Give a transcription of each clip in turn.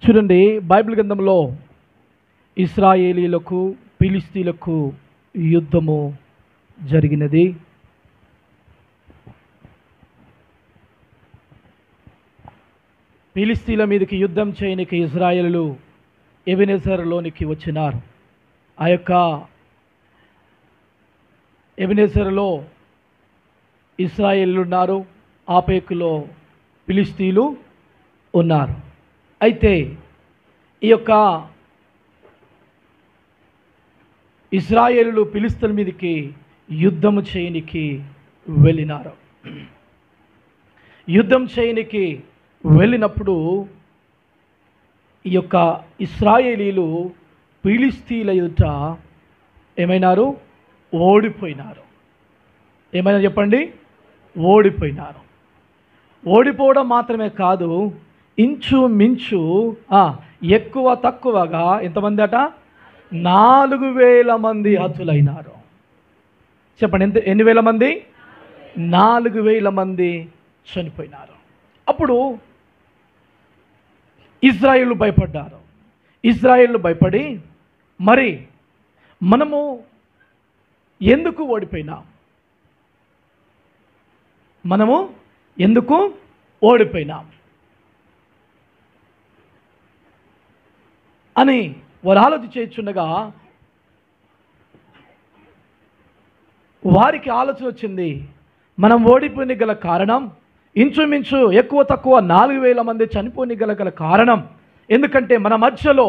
చూడండి, బైబిల్ గ్రంథంలో ఇశ్రాయేలీలకు ఫిలిష్తీయులకు యుద్ధము జరిగినది. ఫిలిష్తీయుల మీదకి యుద్ధం చేయనికి ఇశ్రాయేలీలు ఎబెనెజరులోనికి వచ్చినారు. ఆ యొక్క ఎబెనెజరులో ఇశ్రాయేలీలు ఉన్నారు, ఆపేకులో ఫిలిష్తీయులు ఉన్నారు. అయితే ఈ యొక్క ఇశ్రాయేలీలు ఫిలిష్తీయుల మీదకి యుద్ధము చేయనికి వెళ్ళినారు. యుద్ధం చేయనికి వెళ్ళినప్పుడు ఈ యొక్క ఇశ్రాయేలీలు ఫిలిష్తీయుల ఎదుట ఏమైనారు? ఓడిపోయినారు. ఏమైనా చెప్పండి? ఓడిపోయినారు. ఓడిపోవడం మాత్రమే కాదు, ఇంచుమించు ఎక్కువ తక్కువగా ఎంతమంది అట? 4,000 మంది హతులైనారు. చెప్పండి, ఎన్ని వేల మంది? 4,000 మంది చనిపోయినారు. అప్పుడు ఇశ్రాయేలు భయపడ్డారు. ఇశ్రాయేలు భయపడి, మరి మనము ఎందుకు ఓడిపోయినాం? మనము ఎందుకు ఓడిపోయినాం అని వారు ఆలోచించుండగా వారికి ఆలోచన వచ్చింది, మనం ఓడిపోయిన గల కారణం ఇంచుమించు ఎక్కువ తక్కువ 4,000 మంది చనిపోని గల కారణం ఎందుకంటే మన మధ్యలో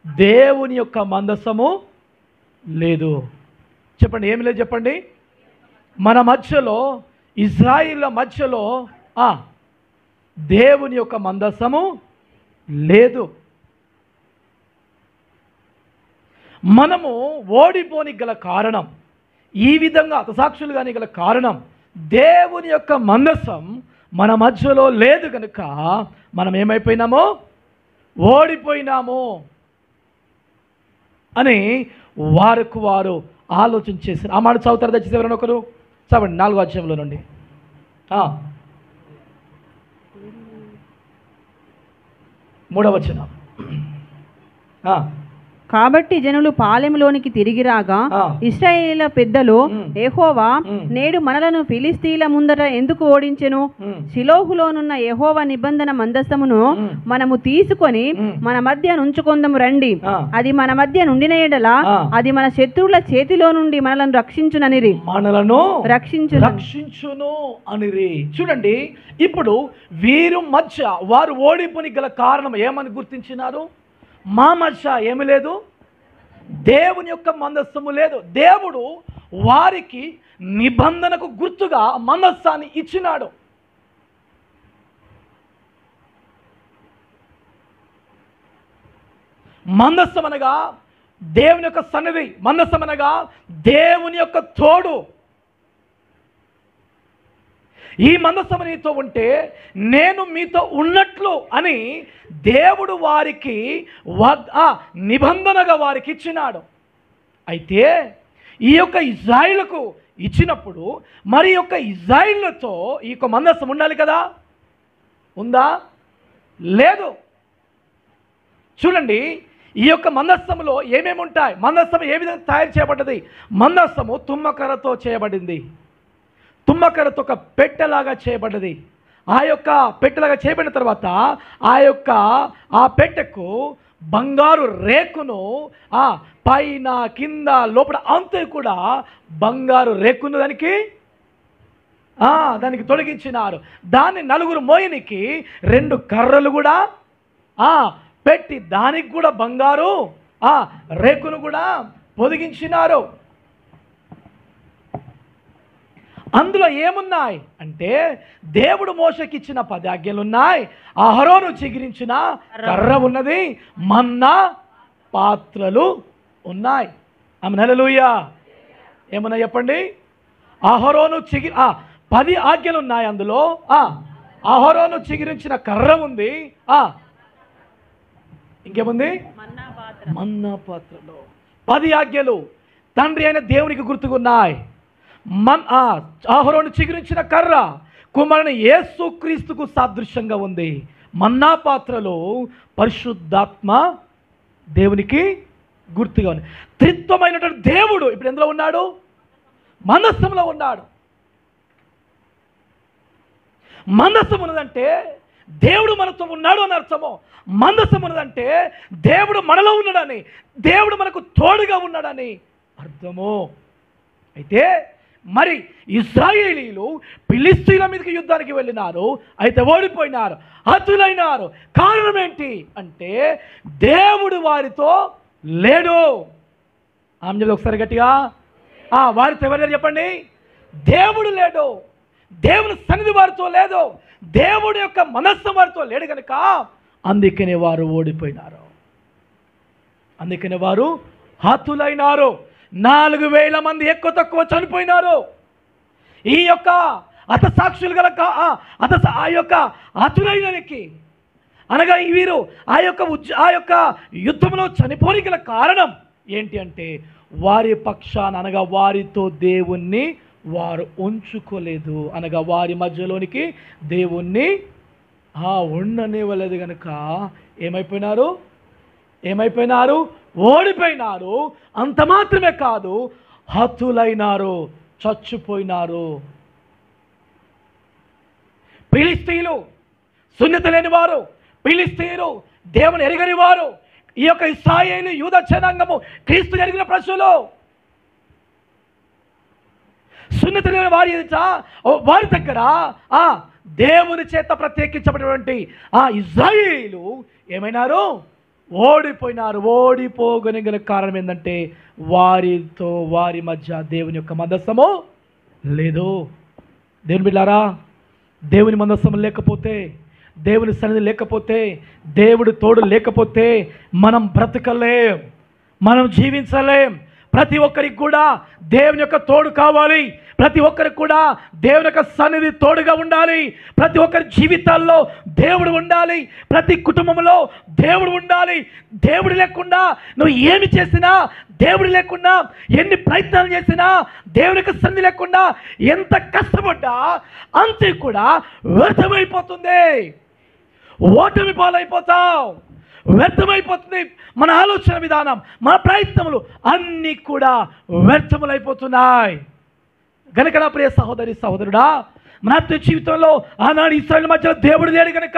దేవుని యొక్క మందసము లేదు. చెప్పండి, ఏమి లేదు? చెప్పండి. మన మధ్యలో, ఇశ్రాయేళ్ల మధ్యలో దేవుని యొక్క మందసము లేదు. మనము ఓడిపోని గల కారణం, ఈ విధంగా హతసాక్షులు కానీ గల కారణం దేవుని యొక్క మందసం మన మధ్యలో లేదు కనుక మనం ఏమైపోయినామో? ఓడిపోయినాము అని వారు ఆలోచన చేశారు. ఆ మాట చదువుతారు దయచేసి ఎవరైనా ఒకరు? చదవండి 4వ అధ్యాయంలో నుండి. 3వ వచనం. కాబట్టి జనులు పాలెంలోనికి తిరిగి రాగా ఇశ్రాయేలీయుల పెద్దలు, యెహోవా నేడు మనలను ఫిలిష్తీయుల ముందర ఎందుకు ఓడించెను? షిలోహులోనున్న యెహోవా నిబంధన మందసమును మనము తీసుకొని మన మధ్య నుంచుకొందము రండి, అది మన మధ్య నుండిన ఎడల అది మన శత్రువుల చేతిలో నుండి మనలను రక్షించుననిరి. మనలను రక్షించును అనిరి. చూడండి, ఇప్పుడు వీరు మధ్య వారు ఓడిపోని గల కారణం ఏమని గుర్తించినారు? మా మధ్య ఏమి లేదు? దేవుని యొక్క మందస్సము లేదు. దేవుడు వారికి నిబంధనకు గుర్తుగా మందస్సాన్ని ఇచ్చినాడు. మందస్సం అనగా దేవుని యొక్క సన్నిధి, మందస్సం అనగా దేవుని యొక్క తోడు. ఈ మందస్సము నీతో ఉంటే నేను మీతో ఉన్నట్లు అని దేవుడు వారికి నిబంధనగా వారికి ఇచ్చినాడు. అయితే ఈ యొక్క ఇశ్రాయేలుకు ఇచ్చినప్పుడు మరి యొక్క ఇశ్రాయేలుతో ఈ యొక్క మందస్సం ఉండాలి కదా? ఉందా? లేదు. చూడండి, ఈ యొక్క మందస్సములో ఏమేమి ఉంటాయి? మందస్సం ఏ విధంగా తయారు చేయబడ్డది? మందస్సము తుమ్మకర్రతో చేయబడింది. తుమ్మకర్రతో ఒక పెట్టెలాగా చేయబడ్డది. ఆ యొక్క పెట్టెలాగా చేయబడిన తర్వాత ఆ పెట్టెకు బంగారు రేకును పైన కింద లోపల అంతే కూడా బంగారు రేకును దానికి తొలగించినారు. దాన్ని 4 మోయనికి 2 కర్రలు కూడా పెట్టి దానికి కూడా బంగారు రేకును కూడా పొదిగించినారు. అందులో ఏమున్నాయి అంటే దేవుడు మోషేకి ఇచ్చిన 10 ఆజ్ఞలు ఉన్నాయి. అహరోను చిగిరించిన కర్ర ఉన్నది, మన్నా పాత్రలు ఉన్నాయి. ఆమేన్, హల్లెలూయా. ఏమన్నా చెప్పండి? అహరోను 10 ఆజ్ఞలు ఉన్నాయి. అందులో అహరోను చిగిరించిన కర్ర ఉంది. ఇంకేముంది? మన్నా పాత్రలో 10 ఆజ్ఞలు తండ్రి అయిన దేవునికి గుర్తుకున్నాయి. అహరోను చిగురించిన కర్ర కుమారుని యేసుక్రీస్తుకు సాదృశ్యంగా ఉంది. మన్నా పాత్రలో పరిశుద్ధాత్మ దేవునికి గుర్తుగా ఉంది. త్రిత్వమైనటువంటి దేవుడు ఇప్పుడు ఎందులో ఉన్నాడు? మందసంలో ఉన్నాడు. మందసం ఉన్నదంటే దేవుడు మనతో ఉన్నాడు అని అర్థము. మందసం ఉన్నదంటే దేవుడు మనలో ఉన్నాడని, దేవుడు మనకు తోడుగా ఉన్నాడని అర్థము. అయితే మరి ఇశ్రాయేలీలు ఫిలిష్తీయుల మీదకి యుద్ధానికి వెళ్ళినారు, అయితే ఓడిపోయినారు, హతులైనారు. కారణం ఏంటి అంటే దేవుడు వారితో లేడు. ఆమె ఒకసారి గట్టిగా వారితో ఎవరు చెప్పండి? దేవుడు లేడు. దేవుని సన్నిధి వారితో లేదు. దేవుడి యొక్క మనస్సు వారితో లేడు కనుక అందుకనే వారు ఓడిపోయినారు, అందుకనే వారు హతులైనారు. 4,000 మంది ఎక్కువ తక్కువ చనిపోయినారు. ఈ యొక్క హతసాక్షులు గల ఆ యొక్క హతులైనకి అనగా వీరు ఆ యొక్క యుద్ధంలో చనిపోని గల కారణం ఏంటి అంటే వారి పక్షాన అనగా వారితో దేవుణ్ణి వారు ఉంచుకోలేదు, అనగా వారి మధ్యలోనికి దేవుణ్ణి ఉండనివ్వలేదు కనుక ఏమైపోయినారు? ఓడిపోయినారు. అంత మాత్రమే కాదు, హతులైనారు, చచ్చిపోయినారు. ఫిలిష్తీయులు సున్నతి లేని వారు, ఫిలిష్తీయులు దేవుని ఎరగని వారు, ఈ యొక్క ఇశ్రాయేలు యూదా జనాంగము క్రీస్తు ఎరిగిన ప్రజలు. సున్నతి లేని వారి దగ్గర దేవుని చేత ప్రత్యేకించబడినటువంటి ఇశ్రాయేలు ఏమైనారు? ఓడిపోయినారు. ఓడిపోగని గల కారణం ఏంటంటే వారి మధ్య దేవుని యొక్క మందసము లేదు. దేవుని బిడ్డలారా, దేవుని మందసము లేకపోతే, దేవుని సన్నిధి లేకపోతే, దేవుడి తోడు లేకపోతే మనం బ్రతకలేం, మనం జీవించలేం. ప్రతి ఒక్కరికి కూడా దేవుని యొక్క తోడు కావాలి. ప్రతి ఒక్కరికి కూడా దేవుని యొక్క సన్నిధి తోడుగా ఉండాలి. ప్రతి ఒక్కరి జీవితాల్లో దేవుడు ఉండాలి. ప్రతి కుటుంబంలో దేవుడు ఉండాలి. దేవుడు లేకుండా నువ్వు ఏమి చేసినా, దేవుడు లేకుండా ఎన్ని ప్రయత్నాలు చేసినా, దేవుని యొక్క సన్నిధి లేకుండా ఎంత కష్టపడ్డా అంతే కూడా వ్యర్థమైపోతుంది. ఓటమి పాలైపోతావు, వ్యర్థమైపోతుంది. మన ఆలోచన విధానం, మన ప్రయత్నములు అన్నీ కూడా వ్యర్థములైపోతున్నాయి. గనుక నా ప్రియ సహోదరి సహోదరుడా, మన ఆత్మీయ జీవితంలో ఆనాడు ఇశ్రాయేలు మధ్యలో దేవుడు లేడు కనుక,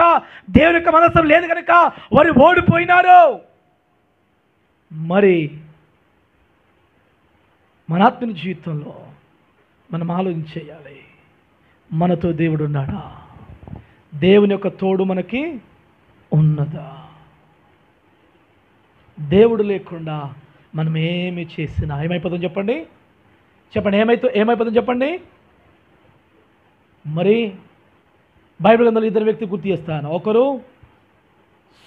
దేవుని యొక్క మనస్సు లేదు కనుక వారు ఓడిపోయినారు. మరి మన ఆత్మీయ జీవితంలో మనం ఆలోచించేయాలి, మనతో దేవుడు ఉన్నాడా? దేవుని యొక్క తోడు మనకి ఉన్నదా? దేవుడు లేకుండా మనం ఏమి చేసినా ఏమైపోతుందో చెప్పండి. ఏమైపోతుందో చెప్పండి. మరి బైబిల్ గ్రంథంలో 2 వ్యక్తి గుర్తు చేస్తాను. ఒకరు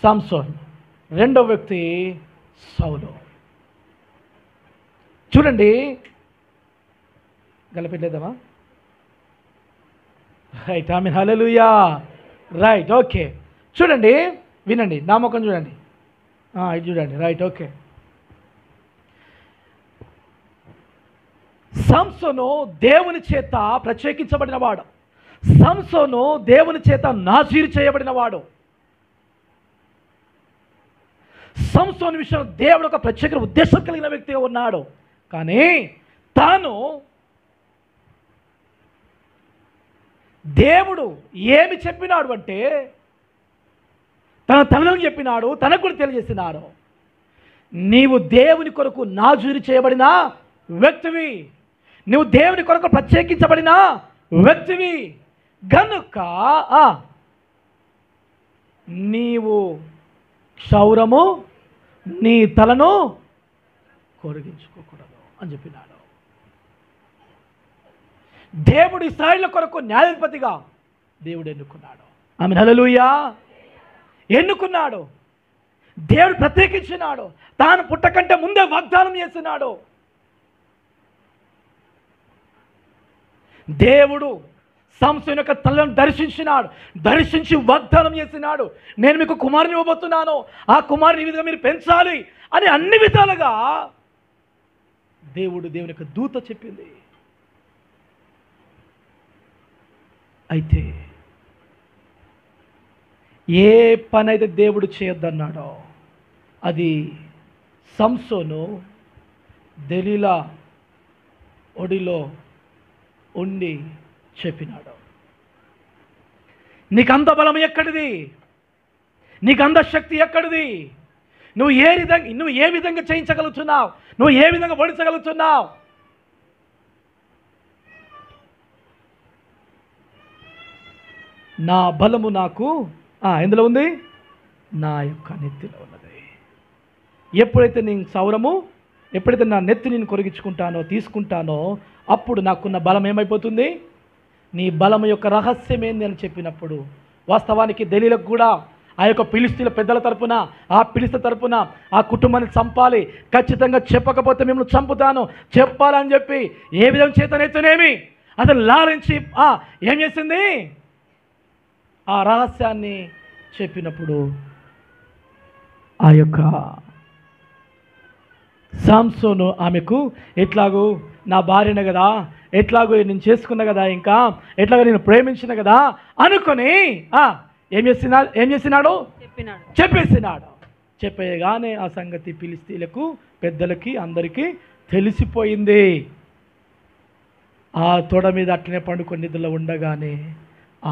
సంసోన్, రెండవ వ్యక్తి సౌలు. చూడండి, గలపెట్టేద్దామా? రైట్, ఆమేన్, హల్లెలూయా. Right, okay. చూడండి, వినండి, నా ముఖం చూడండి, ఇది చూడండి. Right, okay. సంసోను దేవుని చేత ప్రత్యేకించబడినవాడు. సంసోను దేవుని చేత నాజీరు చేయబడినవాడు. సంసోను విషయంలో దేవుడు ఒక ప్రత్యేక ఉద్దేశం కలిగిన వ్యక్తిగా ఉన్నాడు. కానీ తాను దేవుడు ఏమి చెప్పినాడు అంటే తన తల్లిదండ్రులకు చెప్పినాడు, తనకు కూడా తెలియజేసినాడు. నీవు దేవుని కొరకు నాజూరు చేయబడిన వ్యక్తివి, నువ్వు దేవుని కొరకు ప్రత్యేకించబడిన వ్యక్తివి గనుక నీవు క్షౌరము నీ తలను కొరిగించుకోకూడదు అని చెప్పినాడు. దేవుడు ఇశ్రాయేలు కొరకు న్యాయాధిపతిగా దేవుడు ఎన్నుకున్నాడు. ఆమేన్, హల్లెలూయా. ఎన్నుకున్నాడు, దేవుడు ప్రత్యేకించినాడు. తాను పుట్టకంటే ముందే వాగ్దానం చేసినాడు. దేవుడు సంసోను యొక్క తల్లిని దర్శించి వాగ్దానం చేసినాడు. నేను మీకు కుమారుని ఇవ్వబోతున్నాను, ఆ కుమారుని ఈ విధంగా మీరు పెంచాలి అని అన్ని విధాలుగా దేవుని యొక్క దూత చెప్పింది. అయితే ఏ పని అయితే దేవుడు చేయొద్దన్నాడో అది సంసోను దెలీలా ఒడిలో ఉండి చెప్పినాడు. నీకంత బలం ఎక్కడిది? నీకంత శక్తి ఎక్కడిది? నువ్వు ఏ విధంగా చేయించగలుగుతున్నావు? నువ్వు ఏ విధంగా ఓడించగలుగుతున్నావు? నా బలము నాకు ఎందులో ఉంది? నా యొక్క నెత్తిలో ఉన్నది. ఎప్పుడైతే నేను సౌరము, ఎప్పుడైతే నా నెత్తి నేను కొరిగించుకుంటానో, తీసుకుంటానో, అప్పుడు నాకున్న బలం ఏమైపోతుంది? నీ బలం యొక్క రహస్యం ఏంది అని చెప్పినప్పుడు, వాస్తవానికి దెలీలకు కూడా ఆ యొక్క ఫిలిష్తీయుల పెద్దల తరపున, ఆ ఫిలిష్తీయుల తరపున ఆ కుటుంబాన్ని చంపాలి, ఖచ్చితంగా చెప్పకపోతే మిమ్మల్ని చంపుతాను చెప్పాలని చెప్పి ఏ విధంగా చేతనైతేనేమి అతను లాలించి ఏం చేసింది? ఆ రహస్యాన్ని చెప్పినప్పుడు ఆ యొక్క సంసోను ఆమెకు ఎట్లాగూ నా భార్యనే కదా, ఎట్లాగూ నేను చేసుకున్నా కదా, ఇంకా ఎట్లాగో నేను ప్రేమించిన కదా అనుకొని ఏం చేసినాడు? చెప్పేసినాడు. చెప్పేయగానే ఆ సంగతి ఫిలిష్తీయులకు పెద్దలకి అందరికీ తెలిసిపోయింది. ఆ తొడ మీద అట్లనే పండుకొని నిద్రలో ఉండగానే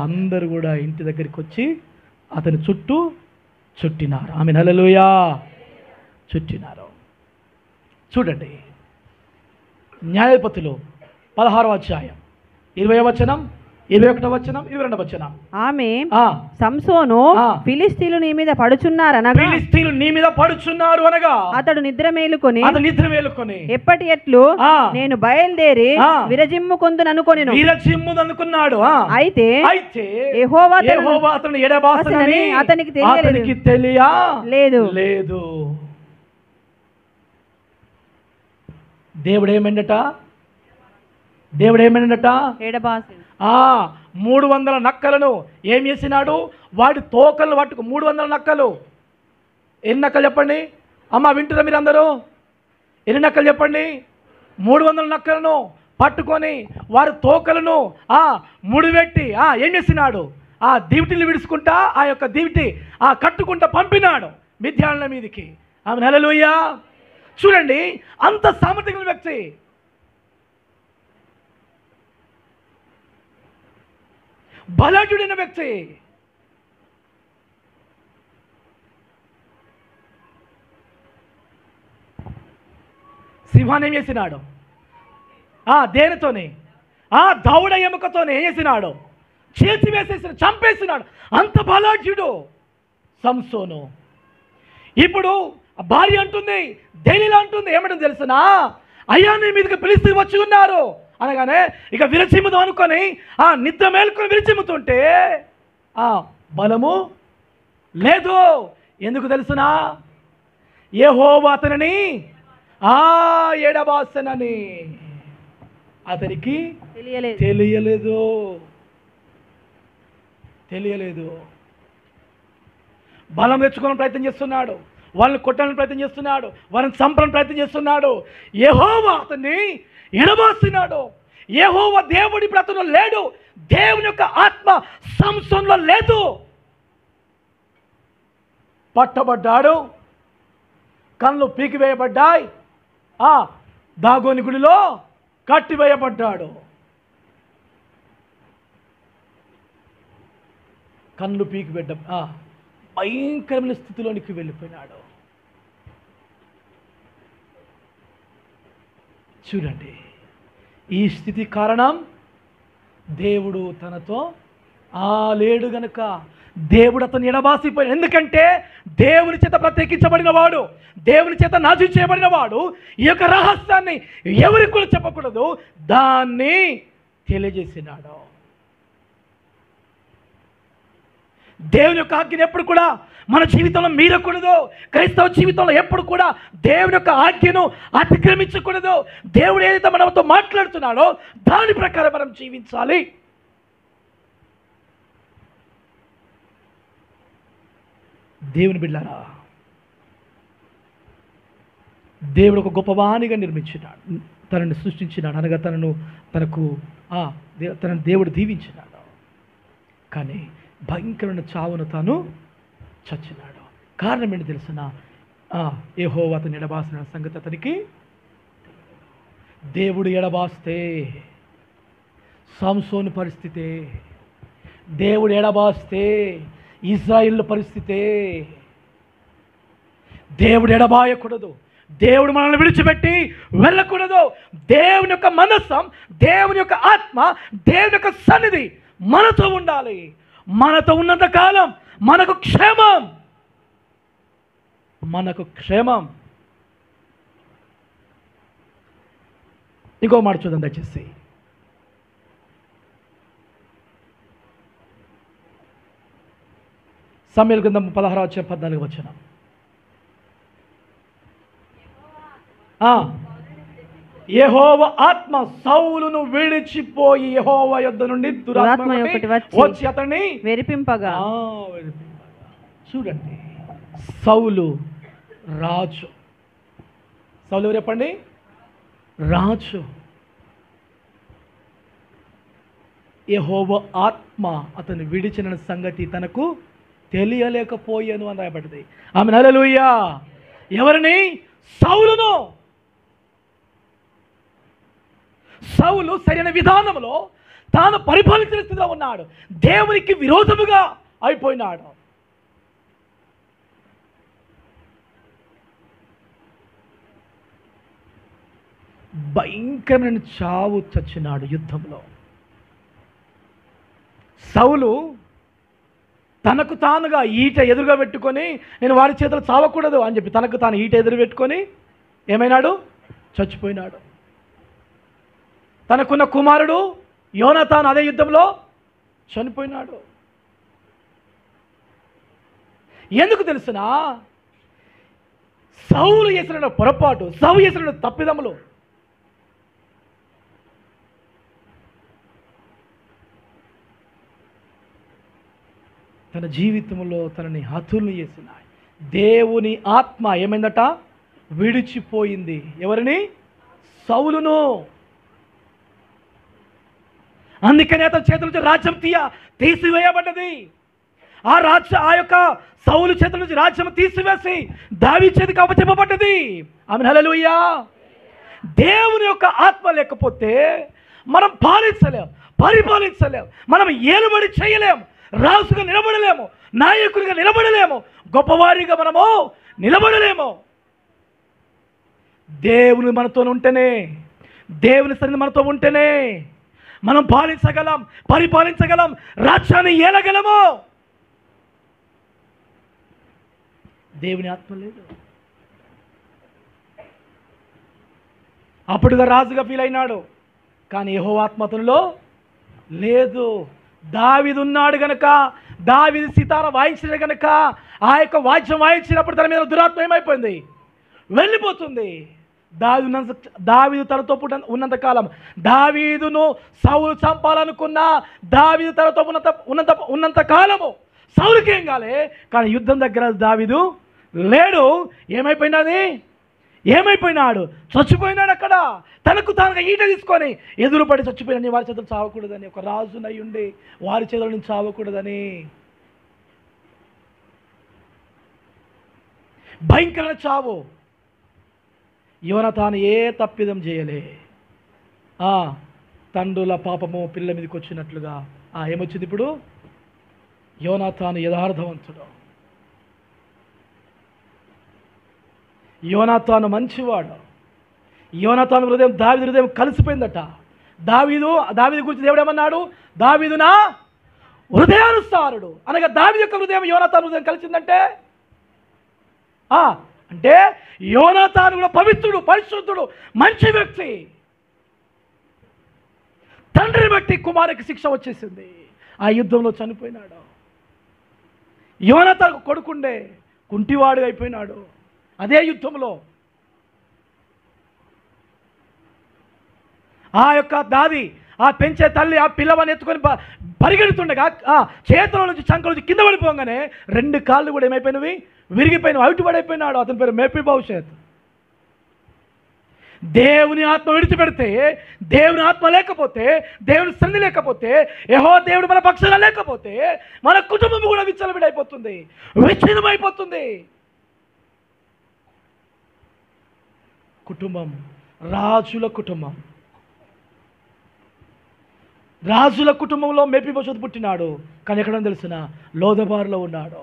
అందరూ కూడా ఇంటి దగ్గరికి వచ్చి అతని చుట్టూ చుట్టినారు. ఆమె హల్లెలూయా చుట్టినారు. చూడండి, న్యాయాధిపతులు 16వ అధ్యాయం 20వ వచనం, 21వ వచనం, 22వ వచనం. ఆమె సంసోను ఫిలిష్తీయులు నీ మీద పడుచున్నారనగా, ఫిలిష్తీయులు నీ మీద పడుచున్నారు అనగా అతడు నిద్ర మేలుకొని ఎప్పటి ఎట్లు నేను బయలుదేరి విరజిమ్ముకొందుననుకొనెను. విరజిమ్ముదనుకున్నాడు. అయితే యెహోవా అతని ఎడబాసనని అతనికి తెలియలేదు. దేవుడు ఏమైందట? 300 నక్కలను ఏం చేసినాడు? వాడి తోకలను పట్టుకు 300 నక్కలు. ఎన్ని నక్కలు చెప్పండి అమ్మ, వింటున్నా మీరు అందరూ? ఎన్ని నక్కలు చెప్పండి? 300 నక్కలను పట్టుకొని వారి తోకలను ముడిపెట్టి ఏం చేసినాడు? ఆ దివిటిని విడుచుకుంటా, ఆ యొక్క దివిటి కట్టుకుంటా పంపినాడు మిద్యానుల మీదికి. ఆమె హల్లెలూయా. చూడండి, అంత సామర్థ్యం వ్యక్తి. బలాఢ్యుడైన వ్యక్తి. సింహాన్ని ఏం చేసినాడు? దేనితోనే? దౌడ ఎముకతోనే ఏం చేసినాడు? చేసి వేసేసిన, చంపేసినాడు. అంత బలాఢ్యుడు సంసోను. ఇప్పుడు భార్య అంటుంది, దెలీలా అంటుంది, ఏమంటుంది తెలుసునా? అయ్యా నీ మీదకి ఫిలిష్తీయులు వచ్చి ఉన్నారు అనగానే ఇక విరచిమ్ముదాం అనుకొని నిద్ర మేలుకొని విరచిమ్ముతుంటే బలము లేదు. ఎందుకు తెలుసునా? యెహోవా అతనిని ఎడబాసెనని అతనికి తెలియలేదు. బలం తెచ్చుకోవడానికి ప్రయత్నం చేస్తున్నాడు, వాళ్ళని కొట్టాలని ప్రయత్నం చేస్తున్నాడు, వాళ్ళని చంపడానికి ప్రయత్నం చేస్తున్నాడు. యెహోవా అతన్ని ఎడబాసినాడు. యెహోవా దేవుడి ఇప్పుడు అతను లేడు. దేవుని యొక్క ఆత్మ సంసోనులో లేదు. పట్టబడ్డాడు, కళ్ళు పీకివేయబడ్డాయి, దాగోని గుడిలో కట్టివేయబడ్డాడు. కళ్ళు పీకిబెడ్డ భయంకరమైన స్థితిలోనికి వెళ్ళిపోయినాడు. చూడండి, ఈ స్థితి కారణం దేవుడు తనతో లేడు గనుక. దేవుడు అతను ఎడబాసిపోయాడు. ఎందుకంటే దేవుని చేత ప్రత్యేకించబడిన వాడు, దేవుని చేత నాశనం చేయబడిన వాడు ఈ యొక్క రహస్యాన్ని ఎవరికి కూడా చెప్పకూడదు, దాన్ని తెలియజేసినాడు. దేవుని యొక్క ఆజ్ఞను ఎప్పుడు కూడా మన జీవితంలో మీరకూడదు. క్రైస్తవ జీవితంలో ఎప్పుడు కూడా దేవుని యొక్క ఆజ్ఞను అతిక్రమించకూడదు. దేవుడు ఏదైతే మనతో మాట్లాడుతున్నాడో దాని ప్రకారం మనం జీవించాలి. దేవుని బిడ్డలారా, దేవుడు ఒక గొప్పవాణిగా నిర్మించినాడు, తనని సృష్టించినాడు, అనగా తనను దేవుడు దీవించినాడు. కానీ భయంకరమైన చావును తాను చచ్చినాడు. కారణం ఏంటి తెలుసునా? యెహోవా అతని ఎడబాసిన సంగతి అతనికి దేవుడు ఎడబాస్తే సంసోను పరిస్థితే, దేవుడు ఎడబాస్తే ఇశ్రాయేలు పరిస్థితే. దేవుడు ఎడబాయకూడదు, దేవుడు మనల్ని విడిచిపెట్టి వెళ్ళకూడదు. దేవుని యొక్క మనస్సం, దేవుని యొక్క ఆత్మ, దేవుని యొక్క సన్నిధి మనతో ఉండాలి. మనతో ఉన్నంత కాలం మనకు క్షేమం, మనకు క్షేమం. ఇంకో మాట చూద్దాం దయచేసి. సమూయేలు గ్రంథం 16:14. యెహోవా ఆత్మ సౌలును విడిచిపోయి యెహోవా యొద్ద నుండి దురాత్మ వచ్చి అతన్ని వెరిపింపగా. చూడండి, సౌలు రాజు. సౌలు ఎవరు చెప్పండి? రాజు. యెహోవా ఆత్మ అతను విడిచిన సంగతి తనకు తెలియలేకపోయాను అని రాయబడింది. ఆమె హల్లెలూయా. ఎవరిని? సౌలును. సౌలు సరైన విధానంలో తాను పరిపాలించిన స్థితిలో ఉన్నాడు, దేవునికి విరోధముగా అయిపోయినాడు. భయంకరమైన చావు చచ్చినాడు యుద్ధంలో. సౌలు తనకు తానుగా ఈట ఎదురుగా పెట్టుకొని నేను వారి చేతులు చావకూడదు అని చెప్పి తనకు తాను ఈట ఎదురు పెట్టుకొని ఏమైనాడు? చచ్చిపోయినాడు. తనకున్న కుమారుడు యోనాతాను అదే యుద్ధంలో చనిపోయినాడు. ఎందుకు తెలుసునా? సౌలు చేసిన పొరపాటు, సౌలు చేసిన తప్పిదములు. తన జీవితంలో తనని హతులు చేసినాయి. దేవుని ఆత్మ ఏమైందట? విడిచిపోయింది. ఎవరిని? సౌలును. అందుకని అతని చేతుల నుంచి రాజ్యం తీసివేయబడ్డది. ఆ యొక్క సౌలు చేతుల నుంచి రాజ్యం తీసివేసి దావీదు చేతికి అప్పచెప్పబడ్డది. ఆమె హల్లెలూయా. దేవుని యొక్క ఆత్మ లేకపోతే మనం పాలించలేం, పరిపాలించలేం, మనం ఏలుబడి చేయలేం, రాజుగా నిలబడలేము, నాయకుడిగా నిలబడలేము, గొప్పవారిగా మనము నిలబడలేము. దేవుని మనతో ఉంటేనే, దేవుని సన్నిధి మనతో ఉంటేనే మనం పాలించగలం, పరిపాలించగలం, రాజ్యాన్ని ఏలగలము. దేవుని ఆత్మ లేదు. అప్పుడుగా రాజుగా ఫీల్ అయినాడు, కానీ యెహోవా ఆత్మ అతనిలో లేదు. దావీదు ఉన్నాడు గనక, దావీదు సితార వాయించిన గనక ఆ యొక్క వాద్యం వాయించినప్పుడు తన మీద దురాత్మ ఏమైపోయింది? వెళ్ళిపోతుంది. దావీదు తనతో ఉన్నంత కాలం, దావీదును సౌలు చంపాలనుకున్నా దావీదు తనతో ఉన్నంత కాలము సౌలుకి ఏం కాలే. కానీ యుద్ధం దగ్గర దావీదు లేడు. ఏమైపోయినాడు? చచ్చిపోయినాడు. అక్కడ తనకు తానుగా ఈట తీసుకొని ఎదురుపడి చచ్చిపోయిన వారి చేతులు చావకూడదని, ఒక రాజునై ఉండి వారి చేతుల నుంచి చావకూడదని. భయంకరమైన చావు. యోనాతాను ఏ తప్పిదం చేయలే. తండ్రుల పాపము పిల్లల మీదకి వచ్చినట్లుగా ఏమొచ్చింది ఇప్పుడు? యోనాతాను యథార్థవంతుడు, యోనాతాను మంచివాడు. యోనాతాను హృదయం దావీదు హృదయం కలిసిపోయిందట. దావీదు గురించి దేవుడు ఏమన్నాడు? దావీదు నా హృదయానుసారుడు. అనగా దావీదు యొక్క హృదయం యోనాతాను హృదయం కలిసిందంటే అంటే యోనాతాను కూడా పవిత్రుడు, పరిశుద్ధుడు, మంచి వ్యక్తి. తండ్రిని బట్టి కుమారునికి శిక్ష వచ్చేసింది. ఆ యుద్ధంలో చనిపోయినాడు. యోనాతాను కొడుకుండే కుంటివాడు అయిపోయినాడు అదే యుద్ధంలో. ఆ యొక్క దాది, ఆ పెంచే తల్లి ఆ పిల్లవాన్ని ఎత్తుకొని పరిగెడుతుండగా చేతుల నుంచి చంకల నుంచి కింద పడిపోగానే 2 కాళ్ళు కూడా ఏమైపోయినవి? విరిగిపోయినవి. అవిటి పడైపోయినాడు. అతని పేరు మెఫీబోషెత్. దేవుని ఆత్మ విడిచిపెడితే, దేవుని ఆత్మ లేకపోతే, దేవుని సన్నిధి లేకపోతే, యెహోవా దేవుడు మన పక్షాన లేకపోతే మన కుటుంబం కూడా విచ్చలవిడైపోతుంది, విచ్ఛిన్నమైపోతుంది. కుటుంబం రాజుల కుటుంబం. రాజుల కుటుంబంలో మెఫీబోషెతు పుట్టినాడు. కానీ ఎక్కడ తెలిసిన లోదబారులో ఉన్నాడు.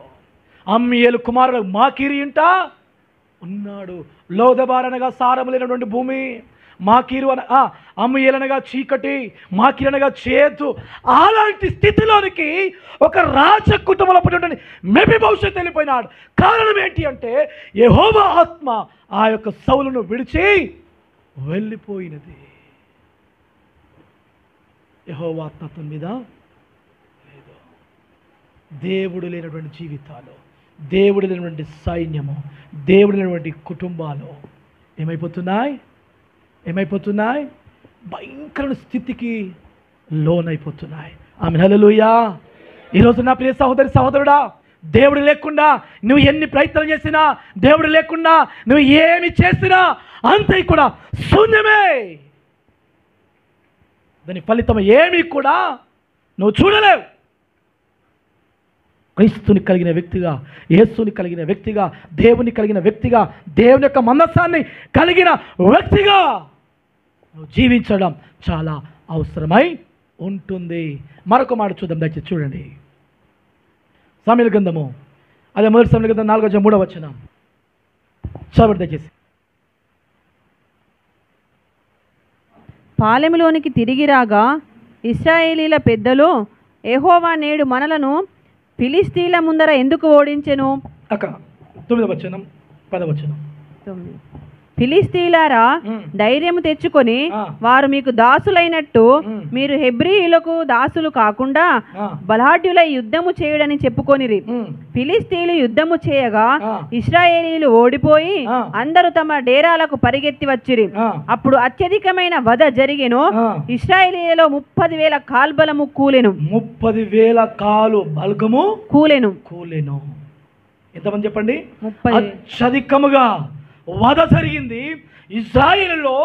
అమ్మీయేలు కుమారుడు మాకీరు ఇంట ఉన్నాడు. లోదబార్ అనగా సారము లేనటువంటి భూమి, మాకీరు అమ్మీయేలు అనగా చీకటి, మాకీరు అనగా చేతు. అలాంటి స్థితిలోనికి ఒక రాజ కుటుంబంలో పుట్టినటువంటి మెఫీబోషెతు వెళ్ళిపోయినాడు. కారణం ఏంటి అంటే యెహోవా ఆత్మ ఆ యొక్క సౌలును విడిచి వెళ్ళిపోయినది. యెహోవా ఆత్మ అతని మీద లేదు. దేవుడు లేనటువంటి జీవితాలు, దేవుడు లేనటువంటి సైన్యము, దేవుడు లేనటువంటి కుటుంబాలు ఏమైపోతున్నాయి? భయంకర స్థితికి లోనైపోతున్నాయి. ఆమె హల్లెలూయా. ఈరోజు నా ప్రియ సహోదరి సహోదరుడా, దేవుడు లేకుండా నువ్వు ఎన్ని ప్రయత్నాలు చేసినా, దేవుడు లేకుండా నువ్వు ఏమి చేసినా అంతే కూడా శూన్యమే. దాని ఫలితం ఏమీ కూడా నువ్వు చూడలేవు. క్రీస్తుని కలిగిన వ్యక్తిగా, యేసుని కలిగిన వ్యక్తిగా, దేవుని కలిగిన వ్యక్తిగా, దేవుని యొక్క మనస్సాన్ని కలిగిన వ్యక్తిగా నువ్వు జీవించడం చాలా అవసరమై ఉంటుంది. మరొక మాట చూద్దాం, దయచేసి చూడండి. సామెతల గ్రంథము, అదే మొదటి సామెతల గ్రంథం 4:3 వచనం చదవండి దయచేసి. పాలెములోనికి తిరిగి రాగా ఇశ్రాయేలీల పెద్దలు, యెహోవా నేడు మనలను ఫిలిష్తీయుల ముందర ఎందుకు ఓడించెను? అక్కడ 9వ వచనం 10వ వచనం. ఫిలిష్తీయులారా, ధైర్యము తెచ్చుకొని వారు మీకు దాసులైనట్టు మీరు హెబ్రీయులకు దాసులు కాకుండా బలాఢ్యులై యుద్ధము చేయుడని చెప్పుకొనిరి. ఫిలిష్తీయులు యుద్ధము చేయగా ఇశ్రాయేలీయులు ఓడిపోయి అందరూ తమ డేరాలకు పరిగెత్తి వచ్చిరి. అప్పుడు అత్యధికమైన వధ జరిగెను. ఇశ్రాయేలీయులలో 30,000 కాల్బలము కూలెను. 30,000 కాలు బల్గము కూలెను. ఎంతమంది చెప్పండి? అత్యధికముగా వధ జరిగింది. ఇశ్రాయేలులో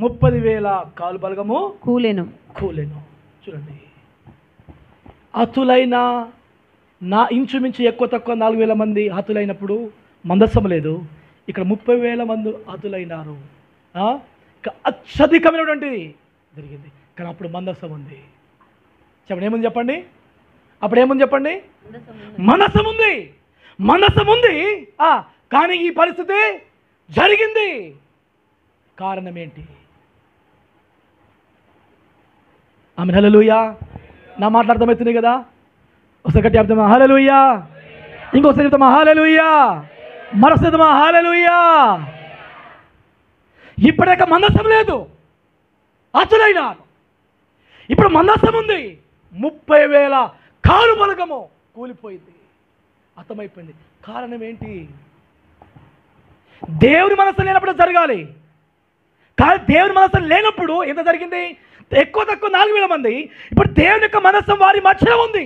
30,000 కాలు బలగము కూలెను. చూడండి, హతులైన నా ఇంచుమించు ఎక్కువ తక్కువ 4,000 మంది హతులైనప్పుడు మందస్సం లేదు. ఇక్కడ 30,000 మంది హతులైనారు. అత్యధికమైనటువంటిది జరిగింది. కానీ అప్పుడు మందస్సం ఉంది. చెప్పండి, ఏముంది చెప్పండి? అప్పుడు ఏముంది చెప్పండి? మనస్సం ఉంది. కానీ ఈ పరిస్థితి జరిగింది. కారణం ఏంటి? ఆమె హల్లెలూయా. నా మాట అర్థమవుతుంది కదా? ఒకసారి గట్టి అర్థమా హల్లెలూయా, ఇంకొకసారి చెప్తామా హల్లెలూయా, మరొకసారి చెప్తామా హల్లెలూయా. ఇప్పటిక మందసం లేదు, అతులైనారు. ఇప్పుడు మందసం ఉంది. 30,000 కాలు బలగము కూలిపోయింది, అర్థమైపోయింది. కారణం ఏంటి? దేవుని మనస్సు లేనప్పుడు జరగాలి. కానీ దేవుని మనస్సు లేనప్పుడు ఎంత జరిగింది? ఎక్కువ తక్కువ 4,000 మంది. ఇప్పుడు దేవుని యొక్క మనస్సు వారి మధ్యలో ఉంది.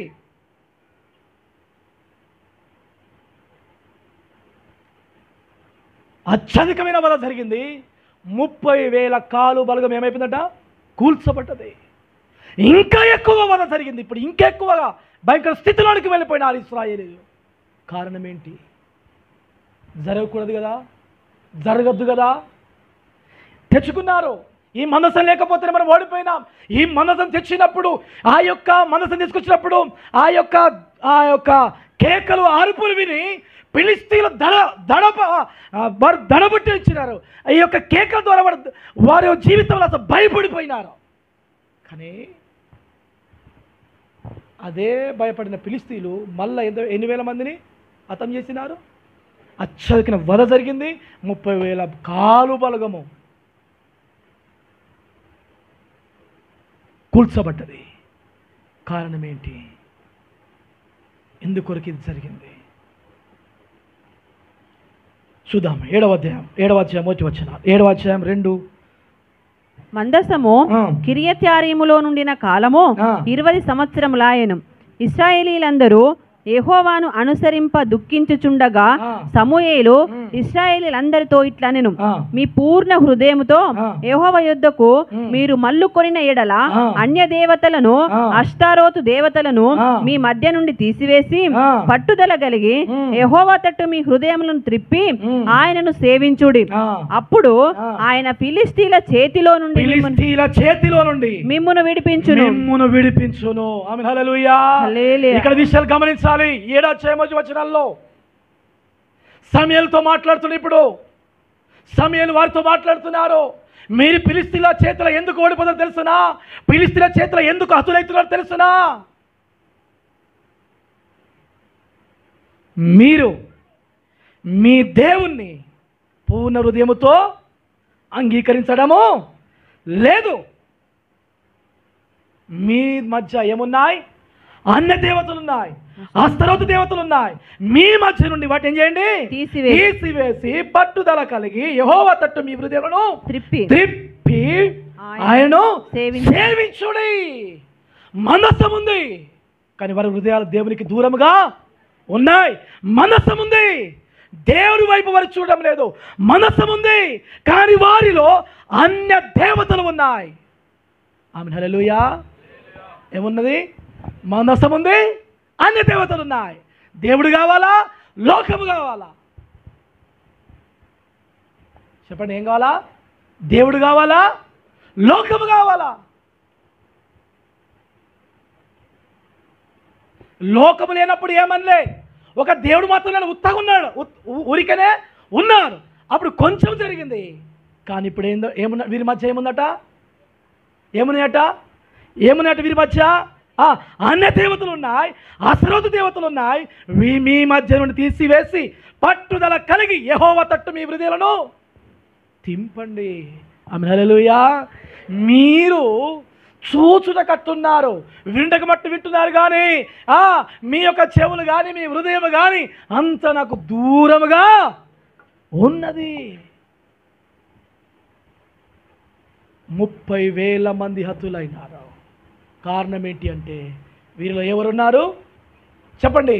అత్యధికమైన వధ జరిగింది. 30,000 కాలు బలగం ఏమైపోయిందట? కూల్చబడ్డది. ఇంకా ఎక్కువ వధ జరిగింది. ఇప్పుడు ఇంకా ఎక్కువగా భయంకర స్థితిలోనికి వెళ్ళిపోయినారు ఇశ్రాయేలీయులు. కారణం ఏంటి? జరగకూడదు కదా, జరగద్దు కదా, తెచ్చుకున్నారు. ఈ మనసం లేకపోతే మనం ఓడిపోయినాం. ఈ మనసం తెచ్చినప్పుడు, ఆ యొక్క మనసం తీసుకొచ్చినప్పుడు ఆ యొక్క కేకలు అరుపులు విని ఫిలిష్తీయులు దడబుట్టి ఇచ్చినారు. ఈ యొక్క కేకల ద్వారా వారి జీవితంలో అసలు భయపడిపోయినారు. కానీ అదే భయపడిన ఫిలిష్తీయులు మళ్ళీ ఎన్ని వేల మందిని హతం చేసినారు. అత్యధిక వధ జరిగింది. 30,000 కాలు బలగము కూల్చబడ్డది. కారణం ఏంటి? ఎందుకొరకు ఇది జరిగింది చూద్దాం. 7వ అధ్యాయం 7వ అధ్యాయం 2. మందసము కిరియత్యారీములో నుండిన కాలము 20 సంవత్సరములాయెను. ఇశ్రాయేలీలందరూ యెహోవాను అనుసరింప దుఃఖించుచుండగా సమూయేలు ఇశ్రాయేలీయులందరితో ఇట్లనెను, మీ పూర్ణ హృదయముతో యెహోవా యొద్దకు మీరు మల్లుకొనిన ఎడల అన్య దేవతలను అష్టారోతు దేవతలను మీ మధ్య నుండి తీసివేసి పట్టుదల కలిగి యెహోవా తట్టు మీ హృదయములను త్రిప్పి ఆయనను సేవించుడి. అప్పుడు ఆయన ఫిలిష్తీయుల చేతిలో నుండి మిమ్మును విడిపించును. ఆమేన్, హల్లెలూయా. ఇక్కడ విషయాలు గమనించాలి. 7వ వచనాల్లో సమూయేలుతో మాట్లాడుతున్నారు. ఇప్పుడు సమూయేలు వారితో మాట్లాడుతున్నారు. మీరు ఫిలిష్తీయుల చేతిలో ఎందుకు ఓడిపోతారో తెలుసునా? ఫిలిష్తీయుల చేతిలో ఎందుకు హతులైతున్నారో తెలుసునా? మీరు మీ దేవుణ్ణి పూర్ణ హృదయముతో అంగీకరించడము లేదు. మీ మధ్య ఏమున్నాయి? అన్య దేవతలు ఉన్నాయి, అస్తరోతు దేవతలు ఉన్నాయి. మీ మధ్య నుండి వాటి ఏం చేయండి? తీసివేసి పట్టుదల కలిగి యెహోవా తట్టు మీ హృదయాలను త్రిప్పి ఆయనను సేవించుడి. మనస్సం ఉంది కానీ వారి హృదయాలు దేవునికి దూరముగా ఉన్నాయి. మనస్సం ఉంది, దేవుడి వైపు వారు చూడడం లేదు. మనస్సం ఉంది కానీ వారిలో అన్య దేవతలు ఉన్నాయి. ఆమేన్, హల్లెలూయా. ఏమున్నది? మనస్సం ఉంది, అన్య దేవతలు ఉన్నాయి. దేవుడు కావాలా? లోకము కావాలా? చెప్పండి, ఏం కావాలా? దేవుడు కావాలా? లోకము కావాలా? లోకము లేనప్పుడు ఏమనలే, ఒక దేవుడు మాత్రం నేను ఉత్తగా ఉన్నాడు, ఊరికనే ఉన్నారు. అప్పుడు కొంచెం జరిగింది. కానీ ఇప్పుడు ఏందో ఏమున్నా వీరి మధ్య ఏముందట? ఏమున్నాయట వీరి మధ్య? అన్య దేవతలు ఉన్నాయి, అసరోతు దేవతలు ఉన్నాయి. మీ మధ్య నుండి తీసివేసి పట్టుదల కలిగి యెహోవా తట్టు మీ హృదయాలను తింపండి. ఆమేన్, హల్లెలూయా. మీరు చూచుట కట్టున్నారు, వింటక మట్టు వింటున్నారు కానీ మీ యొక్క చెవులు కానీ మీ హృదయం కానీ అంత నాకు దూరముగా ఉన్నది. 30,000 మంది హతులైనారు. కారణం ఏంటి అంటే వీరిలో ఎవరున్నారు? చెప్పండి,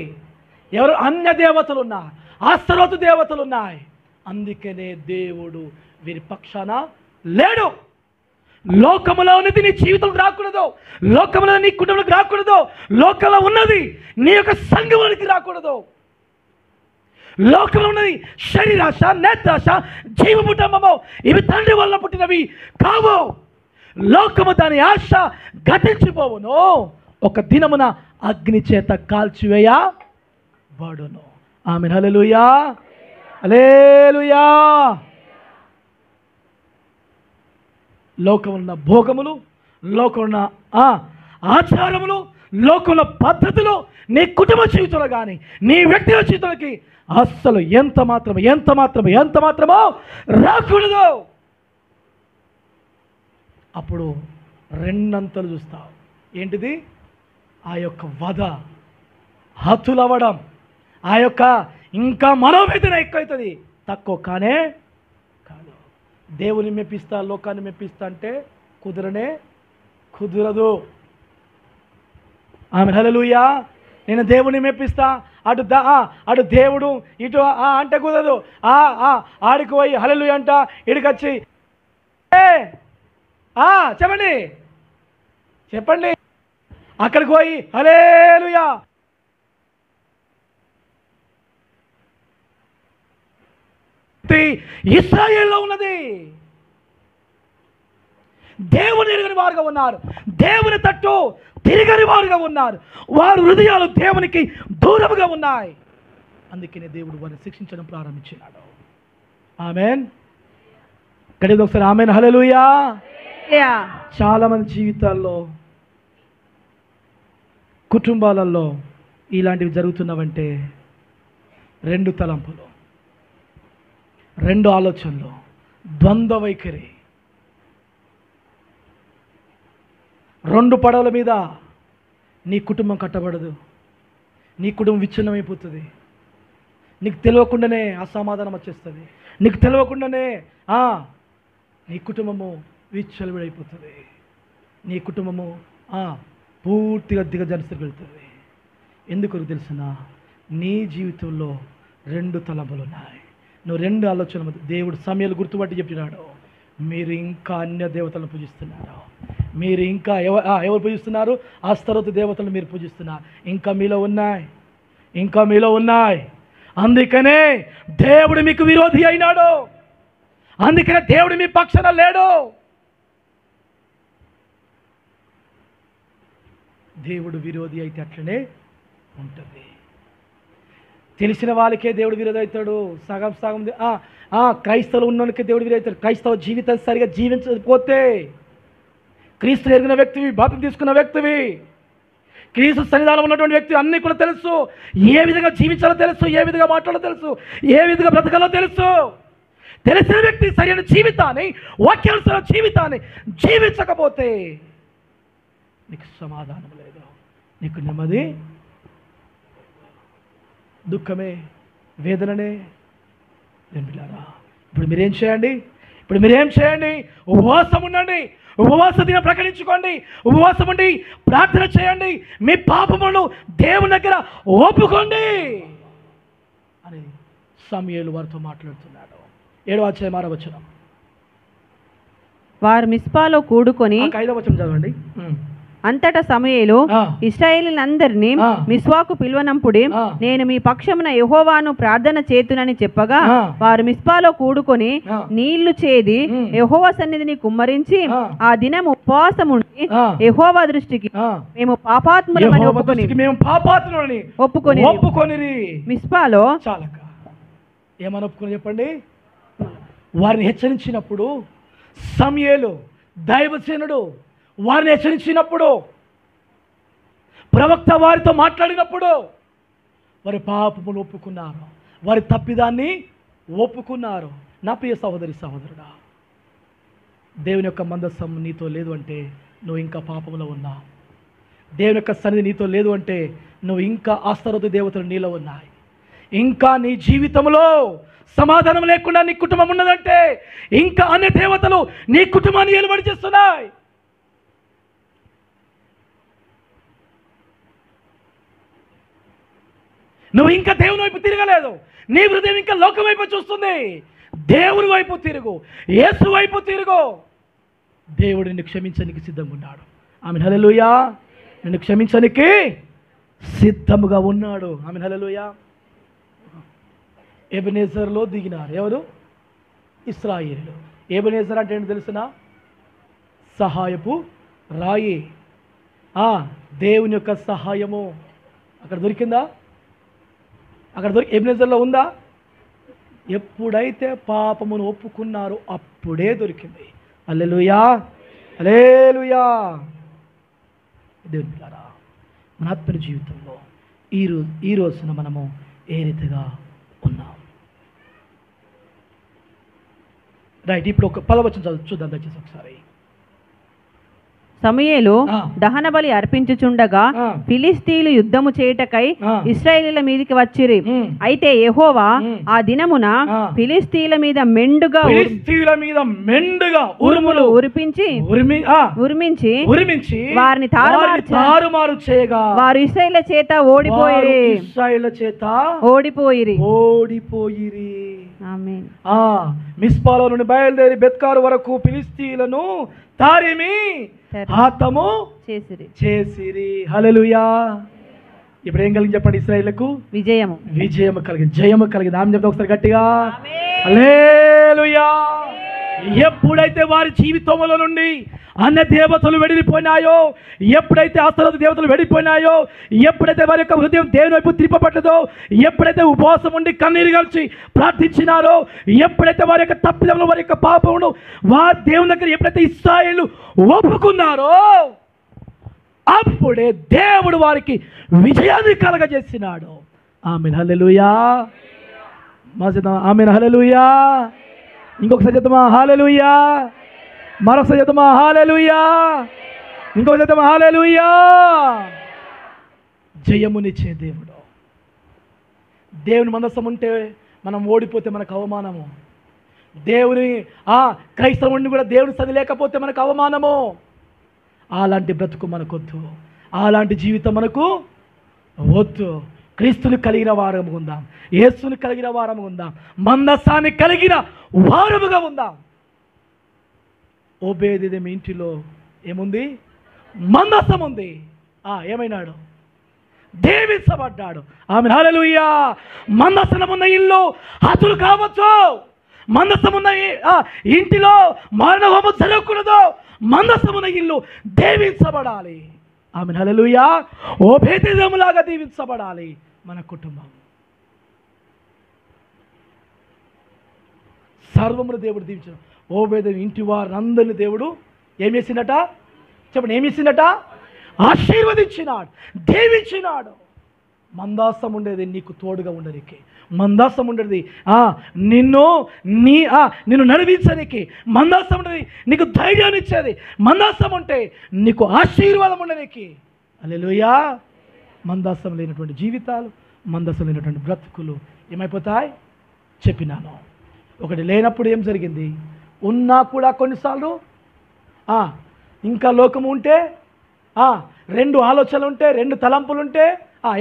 ఎవరు? అన్య దేవతలు ఉన్నారు, అస్తరోతు దేవతలు ఉన్నాయి. అందుకనే దేవుడు వీరి పక్షాన లేడు. లోకములో ఉన్నది నీ జీవితంలోకి రాకూడదు, లోకంలో నీ కుటుంబంలోకి రాకూడదు, లోకంలో ఉన్నది నీ యొక్క సంఘంలోనికి రాకూడదు. లోకంలో ఉన్నది శరీరాశ, నేత్రాశ, జీవముటంబము, ఇవి తండ్రి వల్ల పుట్టినవి కావు. లోకము దాని ఆశ గతించిపోవును, ఒక దినమున అగ్ని చేత కాల్చివేయబడును. ఆమేన్, హల్లెలూయా, హల్లెలూయా. లోకంలో ఉన్న భోగములు, లోకంలో ఉన్న ఆచారములు, లోకంలో పద్ధతులు నీ కుటుంబ జీవితంలో కానీ నీ వ్యక్తిగత జీవితానికి అస్సలు ఎంత మాత్రమో రాకూడదు. అప్పుడు రెండంతలు చూస్తావు. ఏంటిది? ఆ యొక్క వధ, హతులవ్వడం, ఆ యొక్క ఇంకా మనోవేదన ఎక్కువవుతుంది. తక్కువ కానే కాదు. దేవుని మెప్పిస్తా, లోకాన్ని మెప్పిస్తా అంటే కుదరదు. ఆమేన్, హల్లెలూయా. నేను దేవుని మెప్పిస్తా, అటు దేవుడు ఇటు అంటే కుదరదు. ఆడికి పోయి హల్లెలూయా అంట, ఇడికొచ్చి చెప్పండి అక్కడికి పోయి హల్లెలూయా ఇశ్రాయేలులో ఉన్నది. దేవుని ఎరుగని వారుగా ఉన్నారు, దేవుని తట్టు తిరగని వారుగా ఉన్నారు, వారి హృదయాలు దేవునికి దూరముగా ఉన్నాయి. అందుకనే దేవుడు వారిని శిక్షించడం ప్రారంభించినాడు. ఆమేన్. గడిది ఒకసారి ఆమేన్, హల్లెలూయా. చాలా మంది జీవితాల్లో, కుటుంబాలలో ఇలాంటివి జరుగుతున్నవంటే 2 తలంపులు, 2 ఆలోచనలు, ద్వంద్వ వైఖరి. 2 పడవల మీద నీ కుటుంబం కట్టబడదు, నీ కుటుంబం విచ్ఛిన్నమైపోతుంది. నీకు తెలియకుండానే అసమాధానం వచ్చేస్తుంది, నీకు తెలియకుండానే నీ కుటుంబము విచ్చలవిడైపోతుంది, నీ కుటుంబము పూర్తిగా దిగజారి వెళ్తుంది. ఎందుకు తెలుసిన, నీ జీవితంలో 2 తలంపులు ఉన్నాయి. నువ్వు 2 ఆలోచనలు దేవుడు సమయాలు గుర్తుపట్టి చెప్తున్నాడు. మీరు ఇంకా అన్య దేవతలను పూజిస్తున్నారు. మీరు ఇంకా ఎవరు పూజిస్తున్నారు? అస్తరోతు దేవతలను మీరు పూజిస్తున్నారు. ఇంకా మీలో ఉన్నాయి. అందుకనే దేవుడు మీకు విరోధి అయినాడు. అందుకనే దేవుడు మీ పక్షాన లేడు. దేవుడు విరోధి అయితే అట్లనే ఉంటుంది. తెలిసిన వాళ్ళకే దేవుడు విరోధి అవుతాడు. సగం క్రైస్తవులు ఉన్నోనికే దేవుడు విరోధి అవుతాడు. క్రైస్తవ జీవితం సరిగా జీవించకపోతే, క్రీస్తు ఎరిగిన వ్యక్తివి, బాప్తిసం తీసుకున్న వ్యక్తివి, క్రీస్తు సన్నిధానం ఉన్నటువంటి వ్యక్తి, అన్నీ కూడా తెలుసు. ఏ విధంగా జీవించాలో తెలుసు, ఏ విధంగా మాట్లాడాలో తెలుసు, ఏ విధంగా బ్రతకాలో తెలుసు. తెలిసిన వ్యక్తి సరైన జీవితాన్ని, వాక్యానుసార జీవితాన్ని జీవించకపోతే నీకు సమాధానం లేదు, నీకు నెమ్మది, దుఃఖమే, వేదననే. ఇప్పుడు మీరేం చేయండి? ఉపవాసం ఉండండి. ఉపవాస దినం ప్రకటించుకోండి. ఉపవాసం ఉండి ప్రార్థన చేయండి. మీ పాపములను దేవుని దగ్గర ఒప్పుకోండి అని సమూయేలు వారితో మాట్లాడుతున్నాడు. 7వ అధ్యాయం 6వ వచనం. వారు మిస్పాలో కూడుకొని, 5వ వచనం చదవండి. అంతటా సమూయేలు ఇశ్రాయేలీయులందరినీ మిస్వాకు పిలువనంపుడి, నేను మీ పక్షమున యెహోవాను ప్రార్థన చేతునని చెప్పగా, వారు మిస్పాలో కూడుకొని నీళ్లు చేది యెహోవా సన్నిధిని కుమ్మరించి ఆ దినం ఉపవాసం ఉండి యెహోవా దృష్టికి మేము పాపాత్ములమని ఒప్పుకొని మిస్పాలో చాలక ఏమని ఒప్పుకొని చెప్పండి. వారిని హెచ్చరించినప్పుడు సమూయేలు దైవసేనుడు వారిని హెచ్చరించినప్పుడు, ప్రవక్త వారితో మాట్లాడినప్పుడు వారి పాపములు ఒప్పుకున్నారు, వారి తప్పిదాన్ని ఒప్పుకున్నారు. నా ప్రియ సహోదరుడా, దేవుని యొక్క మందసం నీతో లేదు అంటే నువ్వు ఇంకా పాపములో ఉన్నావు. దేవుని యొక్క సన్నిధి నీతో లేదు అంటే నువ్వు ఇంకా అస్తరోతు దేవతలు నీలో ఉన్నాయి. ఇంకా నీ జీవితంలో సమాధానం లేకుండా నీ కుటుంబం ఉన్నదంటే ఇంకా అన్ని దేవతలు నీ కుటుంబాన్ని ఏలుబడి చేస్తున్నాయి. నువ్వు ఇంకా దేవుని వైపు తిరగలేదు. నీ హృదయం ఇంకా లోకం వైపు చూస్తుంది. దేవుని వైపు తిరుగు, యేసు వైపు తిరుగు. దేవుడు నిన్ను క్షమించడానికి సిద్ధంగా ఉన్నాడు. Amen hallelujah. నిన్ను క్షమించడానికి సిద్ధముగా ఉన్నాడు. Amen hallelujah. ఎబెనేజర్లో దిగినారు ఎవరు? ఇశ్రాయేలు. ఎబెనేజర్ అంటే ఏంటి తెలుసునా? సహాయపు రాయి. దేవుని యొక్క సహాయము అక్కడ దొరికిందా? ఎబెనేజర్లో ఉందా? ఎప్పుడైతే పాపమును ఒప్పుకున్నారో అప్పుడే దొరికింది. హల్లెలూయా, హల్లెలూయా. దేవుని బిడ్డలారా, మన ఆత్మీయ జీవితంలో ఈ రోజున మనము ఏ రీతిగా ఉన్నాం? రైట్, ఇప్పుడు ఒక 10వ వచనం చూద్దాం దయచేసి ఒకసారి. సమూయేలు దహన బలి అర్పించుచుండగా ఫిలిస్తీయులు యుద్ధము చేయుటకై ఇశ్రాయేలీయుల మీదికి వచ్చిరి. అయితే యెహోవా ఆ దినమున ఫిలిస్తీయుల మీద మెండుగా ఉరుములు ఉరిమించి వారిని తారుమారు చేయగా వారు ఇశ్రాయేలీయుల చేత ఓడిపోయిరి. ఆమేన్. మిస్పాలో నుండి బయలుదేరి బెత్కారు వరకు ఫిలిస్తీయులను తారిమి హతము చేసిరి. హల్లెలూయా. ఇప్పుడు ఏం కలిగి చెప్పండి? ఇశ్రాయేలుకు విజయము కలిగి, జయము కలిగింది. ఆమె చెప్తా ఒకసారి గట్టిగా. హల్లెలూయా. ఎప్పుడైతే వారి జీవితంలో నుండి అన్య దేవతలు వెడిలిపోయినాయో, ఎప్పుడైతే అస్తరోతు దేవతలు వెడిపోయినాయో, ఎప్పుడైతే వారి యొక్క హృదయం దేవుని వైపు త్రిప్పబడ్డదో, ఎప్పుడైతే ఉపవాసం ఉండి కన్నీరు కలిసి ప్రార్థించినారో, ఎప్పుడైతే వారి యొక్క తప్పిదములు, వారి యొక్క పాపమును వారి దేవుని దగ్గర ఎప్పుడైతే ఇశ్రాయేలు ఒప్పుకున్నారో అప్పుడే దేవుడు వారికి విజయాన్ని కలగజేసినాడు. ఆమేన్ హల్లెలూయా. ఆమేన్ హల్లెలూయా. ఇంకొకసారి చెప్తామా? హల్లెలూయా. మరొకసారి చెప్తామా? హల్లెలూయా. ఇంకొక చెప్తామా? హల్లెలూయా. జయమునిచ్చే దేవుడు. దేవుని మనస్సం ఉంటే మనం ఓడిపోతే మనకు అవమానము. దేవుని క్రైస్తవుని కూడా దేవుని సది లేకపోతే మనకు అవమానము. అలాంటి బ్రతుకు మనకొద్దు, అలాంటి జీవితం మనకు వద్దు. క్రీస్తుని కలిగిన వారము ఉందాం, యేసుని కలిగిన వారము ఉందాం, మందసాన్ని కలిగిన వారముగా ఉందాం. ఓబేదెదోము ఇంటిలో ఏముంది? మందసం ఉంది. ఏమైనాడు? దీవించబడ్డాడు. ఆమేన్, హల్లెలూయా. మందసం ఉన్న ఇల్లు హతులు కావచ్చు, మందసం ఉన్న ఇంటిలో మరణ హోమం జరగకూడదు. మందసం ఉన్న ఇల్లు దీవించబడాలి. ఆమేన్, హల్లెలూయా. ఓబేదెదోములాగా దీవించబడాలి మన కుటుంబం. సర్వమును దేవుడు దీవించడం. ఓబేదెదోము ఇంటి వారందరిని దేవుడు ఏం చేసిందట? చెప్పండి, ఏం చేసిందట? ఆశీర్వదించినాడు, దీవించినాడు. మందాసం ఉండేది నీకు తోడుగా ఉండడానికి, మందాసం ఉండేది నిన్ను నడిపించడానికి, మందాసం ఉండేది నీకు ధైర్యాన్ని ఇచ్చేది, మందాసం ఉంటే నీకు ఆశీర్వాదం ఉండడానికి. హల్లెలూయా. మందాసం లేనటువంటి జీవితాలు, మందాసం లేనటువంటి బ్రతుకులు ఏమైపోతాయి? చెప్పినాను. ఒకటి లేనప్పుడు ఏం జరిగింది? ఉన్నా కూడా కొన్నిసార్లు ఇంకా లోకము ఉంటే, రెండు ఆలోచనలు ఉంటే, రెండు తలంపులు ఉంటే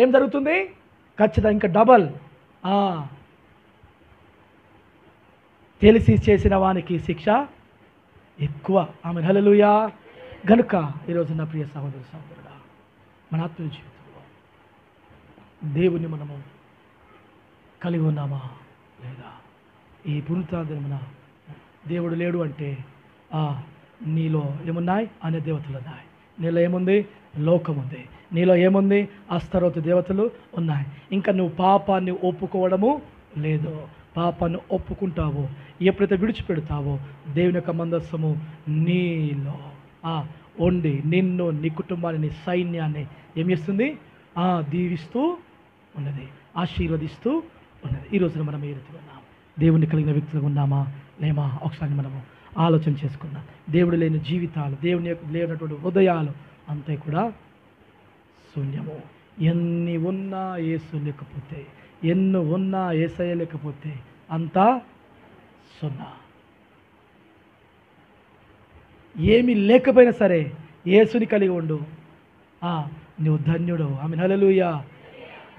ఏం జరుగుతుంది? ఖచ్చితంగా ఇంకా డబల్. తెలిసి చేసిన వానికి శిక్ష ఎక్కువ. ఆమేన్, హల్లెలూయా. గనుక ఈరోజు నా ప్రియ సహోదరుడా, మన ఆత్మీయ జీవితంలో దేవుని మనము కలిగి ఉన్నామా లేదా? ఈ పునరుత్థానదినమున దేవుడు లేడు అంటే నీలో ఏమున్నాయి? అనే దేవతలు ఉన్నాయి. నీలో ఏముంది? లోకం ఉంది. నీలో ఏముంది? అస్తరోతు దేవతలు ఉన్నాయి. ఇంకా నువ్వు పాపాన్ని ఒప్పుకోవడము లేదు. పాపాన్ని ఒప్పుకుంటావో, ఎప్పుడైతే విడిచిపెడతావో, దేవుని యొక్క మందస్సము నీలో ఉండి నిన్ను, నీ కుటుంబాన్ని, నీ సైన్యాన్ని ఏం చేస్తుంది? దీవిస్తూ ఉన్నది, ఆశీర్వదిస్తూ ఉన్నది. ఈ రోజున మనం ఏ రీతిగా ఉన్నాం? దేవుని కలిగిన వ్యక్తులుగా ఉన్నామా లేమా? ఒకసారి మనము ఆలోచన చేసుకుందాం. దేవుడు లేని జీవితాలు, దేవుని యొక్క లేనటువంటి హృదయాలు అంతా కూడా శూన్యము. ఎన్ని ఉన్నా యేసు లేకపోతే, ఎన్ని ఉన్నా యేసయ్య లేకపోతే అంతా సున్నా. ఏమీ లేకపోయినా సరే యేసుని కలిగి ఉండు, నువ్వు ధన్యుడు. ఆమేన్, హల్లెలూయా.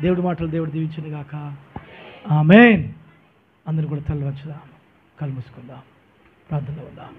దేవుడి మాటలు దేవుడు దీవించును గాక. ఆమేన్. అందరూ కూడా తల వంచుదాం, కళ్ళు మూసుకుందాం, ప్రార్థనలో ఉందాం.